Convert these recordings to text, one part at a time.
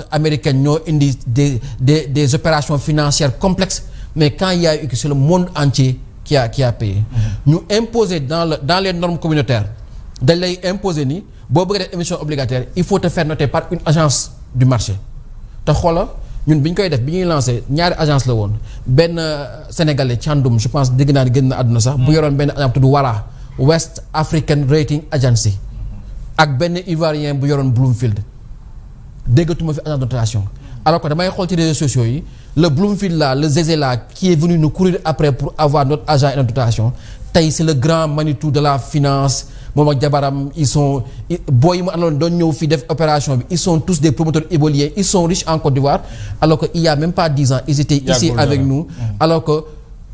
banques américaines ñoo indi des opérations financières complexes mais quand il y a eu que c'est le monde entier qui a payé. ñu imposer dans les normes communautaires dañ lay imposer ni boo bëggee def émission obligataire il faut te faire noter par une agence du marché te xoola ñun bi ñu koy def bi ñuy lancé ñaari agence la woon benn sénégalais Thiandoum je pense dégg naa ni gën na àdduna sax bu yoroon benn agence tudd WARA West African Rating Agency ak benn ivoirien bu yoroon Bloomfield déggatuma fi agence de notation alors que damay xool ci réseaux sociaux yi le Bloomfield là le Zézé là qui est venu nous courir après pour avoir notre agent de notation tey c'est le grand Manitou de la finance moom ak jabaram ils sont booy yi mu àndoon doon ñëw fii def opération bi ils sont tous des promoteurs immobiliers ils sont riches en Côte d'Ivoire alors que il y a même pas 10 ans ils étaient ici avec nous alors que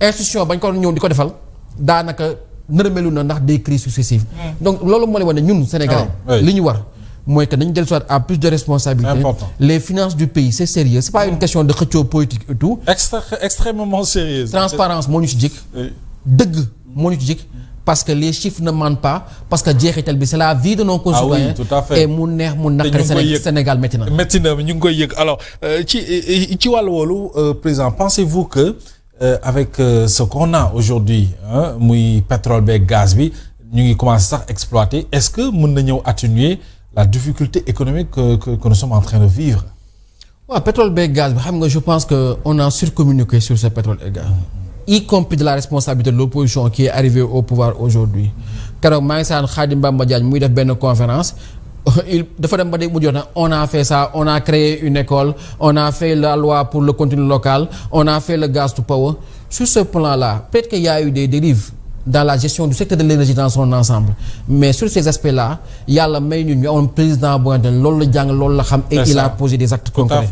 institution bañ ko ñëw di ko defal daanaka nërmelu na ndax des crises successives donc loolu moo lay wane ñun Sénégalais li ñu war mooy que dañu dellu soit à plus de responsabilité les finances du pays c'est sérieux c'est pas une question de xëccoo politique et tout extrêmement sérieuse transparence moo ñu ci jik dëgg moo ñu ci jik parce que les chiffres ne mentent pas parce que jeexital bi c'est la vie de nos concitoyens. Ah oui, tout à fait. Et mu neex mu naqari Sénégal métti na. métti na ñu ngi koy yëg alors ci wàllu woolu président pensez-vous que avec ce qu'on a aujourd'hui muy pétrole beeg gaz bi ñu ngi commencer sax exploiter est-ce que mën na ñëw atténuer la difficulté économique que nous sommes en train de vivre. waaw pétrole beeg gaz bi xam nga je pense que on a surcommuniqué sur ce pétrole et gaz. y compris de la responsabilité de l'opposition qui est arrivée au pouvoir aujourd'hui keroog maa ngi saan Khadim Bamba Diagne muy def benn conférence dafa dem ba dégg mu jot na on a fait ça on a créé une école on a fait la loi pour le contenu local on a fait le gaz to power sur ce plan-là peut-être qu'il y a eu des dérives dans la gestion du secteur de l'énergie dans son ensemble mais sur ces aspects-là yàlla may ñu amoon président bu nga xam ne loolu la jàng loolu la xam et il a posé des actes concrets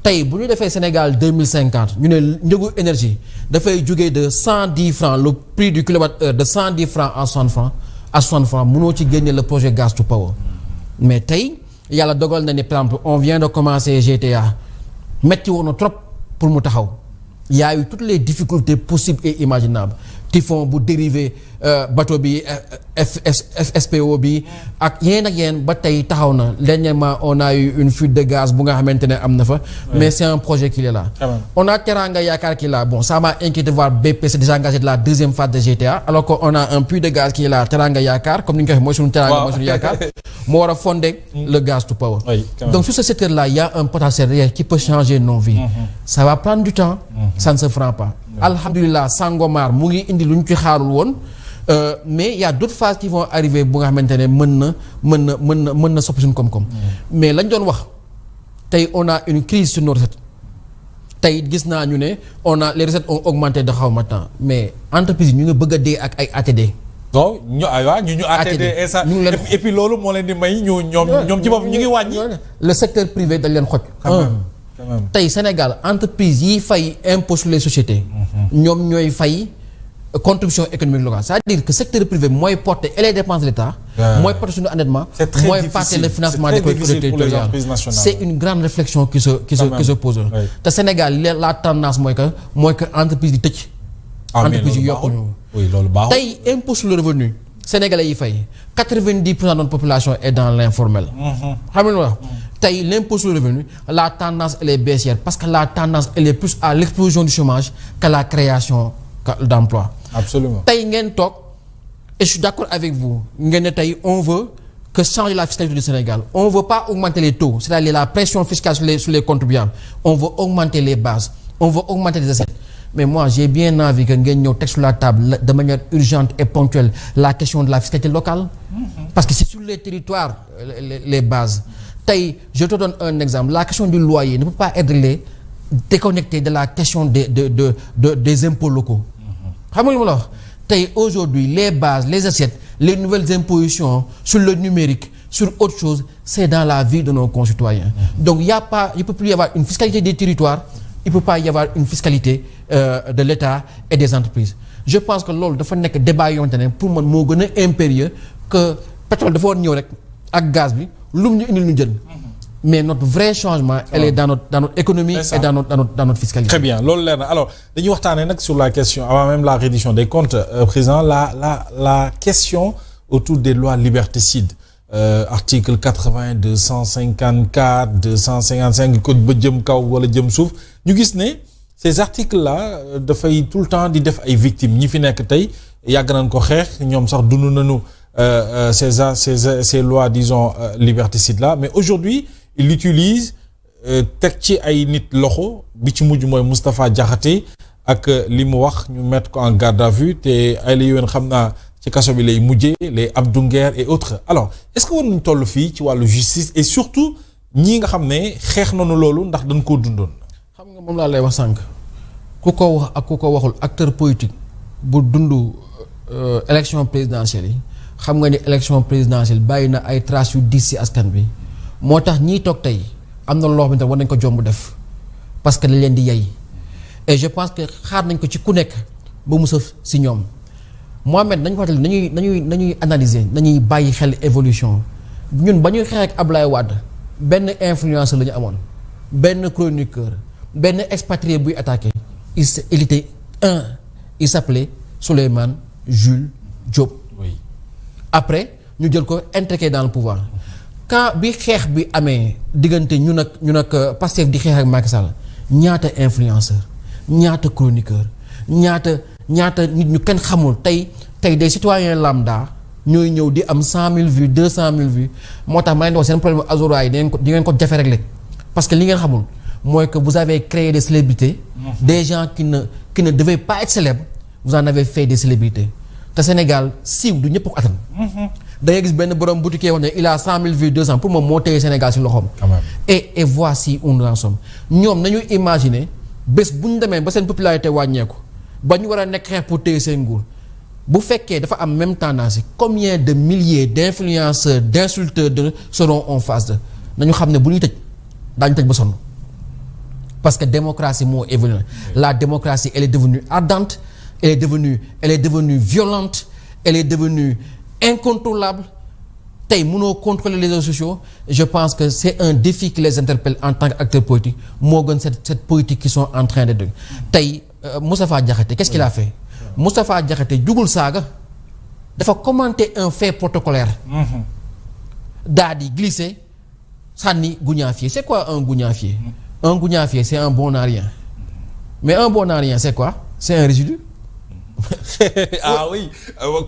tey bu ñu defee Sénégal 2050 ñu ne njëgu énergie dafay jógee de 110 francs le prix du kilowattheure de 110 francs à 60 francs mënoo ci génne le projet gaz to power mais tey yàlla dogal na ne par exemple on vient de commencer GTA metti woon na trop pour mu taxaw il y a eu toutes les difficultés possibles et imaginables typhon bu dérivé bateau bi FSPO bi ak yéen ba tey taxaw na dernièrement on a eu une fuite de gaz bu nga xamante ne am na fa mais c'est un projet qui est là on a Teranga Yaakaar qui est là bon ça m'a inquiété voir BP s'est désengagé de la deuxième phase de GTA alors que on a un puits de gaz qui est là Teranga Yaakaar comme ni ñu ko waxee mooy suñu Teranga mooy suñu Yaakaar moo war a fonder le gaz to power donc sur ce secteur là il y a un potentiel réel qui peut changer nos vies ça va prendre du temps ça ne se fera pas alhamdulilah Sangomar mu ngi indi lu ñu ci xaarul woon mais il y a d'autres phases qui vont arriver bu nga xamante ne mën na soppi suñu koom-koom mais lañ doon wax tey on a une crise sur nos recettes tey gis naa ñu ne les recettes ont augmenté de xaw ma temps mais entreprise yi ñu ngi bëgg a dee ak ay ATD. non ñu ATD et puis loolu moo leen di may ñoom ci bopp ñu ngi wàññi. le secteur privé dañ leen xoj. tey Sénégal entreprise yi fay impôt sur les sociétés. ñoom ñooy fay contribution économique locale c'est-à-dire que secteur privé mooy porter et les dépenses de l'État. mooy porter suñu endettement. mooy porter le financement des collectivités territoriales. C'est une grande réflexion qui se pose. te Sénégal la tendance mooy que entreprise yi tëj. entreprise yi yokkuñu. oui loolu baaxul tey impôt sur le revenu sénégalais yi fay 90% de notre population est dans l'informel. xam nga wax tey l'impôt sur le revenu la tendance elle est baissière parce que la tendance elle est plus à l'explosion du chômage que la création d'emplois. Absolument. tey ngeen toog et je suis d'accord avec vous ngeen ne tey on veut que changer la fiscalité du Sénégal on veut pas augmenter les taux c'est-à-dire la pression fiscale sur les contribuables on veut augmenter les bases on veut augmenter les assiettes. Mais moi j'ai bien envie que ngeen ñëw teg sur la table de manière urgente et ponctuelle la question de la fiscalité locale. Parce que c'est sur les territoires les bases. tey je te donne un exemple la question du loyer ne peut pas être déconnectée de la question des impôts locaux. xam nga lu ma la wax tey aujourd'hui les bases les assiettes les nouvelles impositions sur le numérique sur autre chose c'est dans la vie de nos concitoyens. Donc il peut plus y avoir une fiscalité des territoires il peut pas y avoir une fiscalité de l'État et des entreprises. Je pense que loolu dafa nekk débat yoo xamante ne pour man moo gën a impérieux que pétrole dafa war ñëw rek ak gaz bi lu mu ñu indil ñu jël. Mais notre vrai changement elle est dans notre économie et dans notre fiscalité. Très bien loolu leer na alors dañuy waxtaanee nag sur la question avant même la reddition des comptes président la question autour des lois liberticides article 80 254 255 code ba jëm kaw wala jëm suuf ñu gis ne ces articles là dafay tout le temps di def ay victimes ñi fi nekk tey yàgg nañ ko xeex ñoom sax dund nañu ces lois disons liberticides là mais aujourd'hui il utilise teg ci ay nit loxo bi ci mujj mooy Moustapha Diakhaté ak li mu wax ñu mettre ko en garde à vue te ay la yowén xam naa ci kaso bi lay mujjee les Abdou Nguer et autres alors est-ce que war nañu toll fii ci wàllu justice et surtout ñii nga xam ne xeex nañu loolu ndax dañ koo dundoon. xam nga moom laa lay wax sànq ku ko wax ak ku ko waxul acteur politique bu dund élection présidentielle yi xam nga ni élection présidentielle bàyyi na ay traces yu diis ci askan bi moo tax ñiy toog tey am na loo xamante ne war nañ ko jomb def parce que dañ leen di yey et je pense que xaar nañ ko ci ku nekk ba mu sëf ci ñoom. Mohamed nañu fàttali nañuy analyser nañuy bàyyi xel évolution ñun ba ñuy xeex ak Ablaye Wade benn influenceur la ñu amoon benn chroniqueur benn expatrié buy attaqué il était il s'appelait Souleymane Jules Diop. Oui. Après ñu jël ko intégré dans le pouvoir quand bi xeex bi amee diggante ñun ak Pastef di xeex ak Macky Sall ñaata influenceur ñaata chroniqueur ñaata nit ñu kenn xamul tey des citoyens lambda ñooy ñëw di am 100 000 vues 200 000 vues moo tax ma leen di wax seen problème Azura yi di ngeen ko jafe régler parce que li ngeen xamul mooy que vous avez créé des célébrités. Des gens qui ne devaient pas être célèbres vous en avez fait des célébrités te Sénégal siiw du ñëpp ko attan. da ngay gis benn borom boutique wax ne il a 100 000 vues 200 pour moom moo téye Sénégal si loxoom. et voici où nous en sommes ñoom nañu imaginer bés bu ñu demee ba seen popularité wàññeeku. ba ñu war a nekk xeex pour téye seen nguur bu fekkee dafa am même tendance combien de milliers d'influenceurs d'insulteurs seront en face de nañu xam ne bu ñuy tëj daañu tëj ba sonn parce que démocratie moo évolué la démocratie elle est devenue ardente elle est devenue violente elle est devenue incontrôlable tey mënoo contrôler les réseaux sociaux je pense que c'est un défi qui les interpelle en tant qu'acteurs politiques moo gën cette politique qui sont en train de dégg tey Moustapha Diakhaté qu'est-ce qu'il a fait Moustapha Diakhaté jugul saaga dafa commenter un fait protocolaire daa di glisser sànni guñaafier c'est quoi un guñaafier un guñaafier c'est un bon à rien mais un bon à rien c'est quoi c'est un résidu ah oui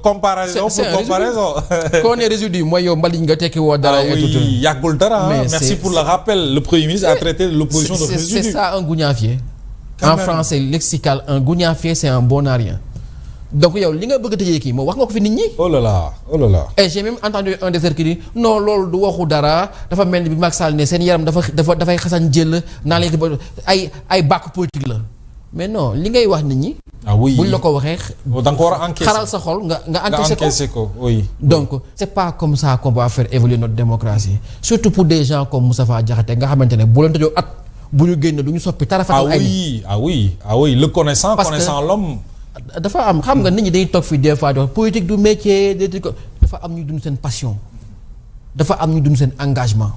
comparaison pour comparaison koo ne résidu mooy yow mbaliñ nga tekki woo dara oui yàggul dara merci pour le rappel le Premier ministre a traité l'opposition de résidu c'est ça un guñaafier en français lexical un guñaafier c'est un bon à rien donc yow li nga bëgg a tëjee kii moom wax nga ko fi nit ñi. oh là là. et j'ai même entendu un des qui dit non loolu du waxu dara dafa mel ni bi Macky Sall ne seen yaram dafay xasan jël naa leen ay bàkku politique la mais non li ngay wax nit ñi. ah oui buñ la ko waxee. da nga ko war a encaisser xaral sa xol nga encaisser ko oui. donc c'est pas comme ça qu'on va faire évoluer notre démocratie surtout pour des gens comme Moustapha Diakhaté nga xamante ne bu leen tëjoo at bu ñu génn du ñu soppi tarafatal ay ah oui le connaissant l'homme dafa am xam nga nit ñi dañuy toog fii des fois politique du métier dafa am ñuy dund seen passion dafa am ñuy dund seen engagement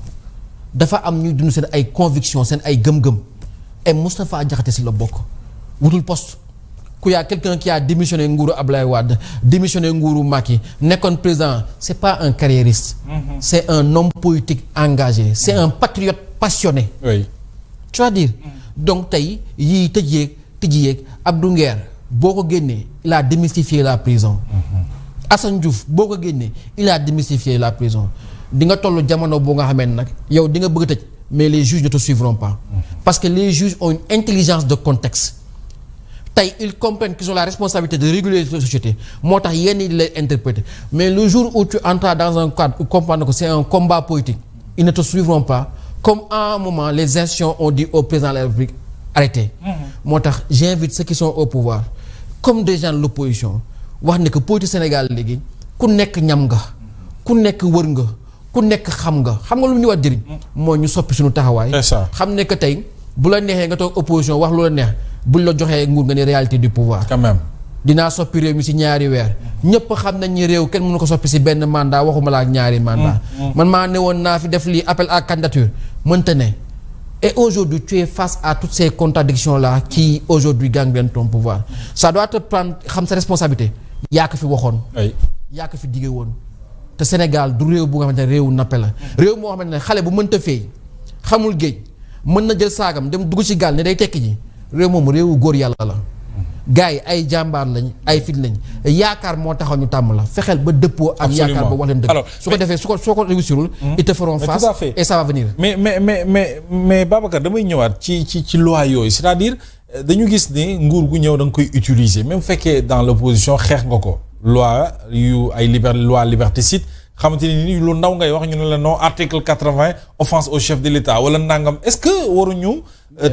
dafa am ñuy dund seen ay conviction seen ay gëm-gëm et Moustapha Diakhaté si la bokk wutul poste ku yaa quelqu'un qui a démissionné nguuru Ablaye Wade démissionné nguuru Macky nekkoon président c'est pas un carriériste c'est un homme politique engagé c'est un patriote passionné tu vas dire donc tey yii tëj yeeg Abdou Nguer boo ko génnee il a démystifié la prison Assane Diouf boo ko génnee il a démystifié la prison di nga toll jamono boo nga xamee nag yow di nga bëgg a tëj mais les juges ne te suivront pas parce que les juges ont une intelligence de contexte tey ils comprennent qu'ils ont la responsabilité de réguler la société moo tax yenn yi di lay interpréter mais le jour où tu entres dans un cadre où comprendre que c'est un combat politique ils ne te suivront pas comme à un moment les institutions ont dit au président de la République arrêtez moo tax j'invite ceux qui sont au pouvoir comme des gens de l'opposition wax ne que politique Sénégal léegi ku nekk ñam nga ku nekk wër nga ku nekk xam nga lu ñu war jëriñ moo ñu soppi suñu taxawaay xam ne que tey bu la neexee nga toog opposition wax lu la neex buñ la joxee nguur nga ne réalité du pouvoir quand même dinaa soppi réew mi ci ñaari weer ñëpp xam nañ ni réew kenn mënu ko soppi ci benn mandat waxuma la ak ñaari mandat man maa ne woon naa fi def lii appel à candidature mënta ne et aujourd'hui tu es face à toutes ces contradictions là qui aujourd'hui gangrènent ton pouvoir ça doit te prendre xam sa responsabilité yaa ko fi waxoon yaa ko fi dige woon te Sénégal du réew bu nga xamante ne réewu nappe la. réew moo xamante ne xale bu mënta feey xamul géej mën na jël saagam dem dugg ci gaal ne day tekki ji réew moomu réewu góor yàlla la. gars yi ay jàmbaar lañ ay fit lañ yaakaar moo taxaw ñu tàmm la fexeel ba dëppoo ak yaakaar ba wax leen dëgg su ko defee soo ko réussirul ils te feront face et ça va venir mais Babacar damay ñëwaat ci loi yooyu c'est-à-dire dañu gis ni nguur gu ñëw da nga koy utiliser même fekkee dans l'opposition xeex nga ko loi yu ay loi liberticide xamante ni lu ndaw ngay wax ñu ne la non article 80 offense au chef de l'État wala nangam est-ce que waruñu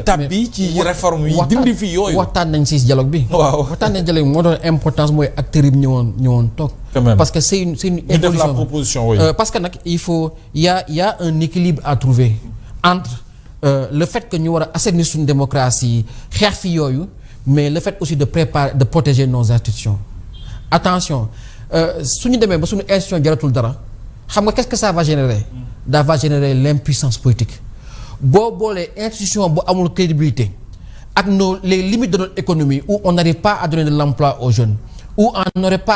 tabbi ci réforme yi dindi fi yooyu waxtaan nañ ci dialogue bi waxtaan nañ dialogue bi moo doon importance mooy acteurs yi ñëwoon toog parce que c'est une évolution la proposition oui. Parce que nag il y a un équilibre à trouver entre le fait que ñu war a assainir suñu démocratie xeex fi yooyu mais le fait aussi de protéger nos institutions attention suñu demee ba suñu institution jaratul dara xam nga qu'est-ce que ça va générer ça va générer l'impuissance politique boo boolee institution bu amul crédibilité ak les limites de notre économie où on n'arrive pas à donner de l'emploi aux jeunes où on n'aurait pas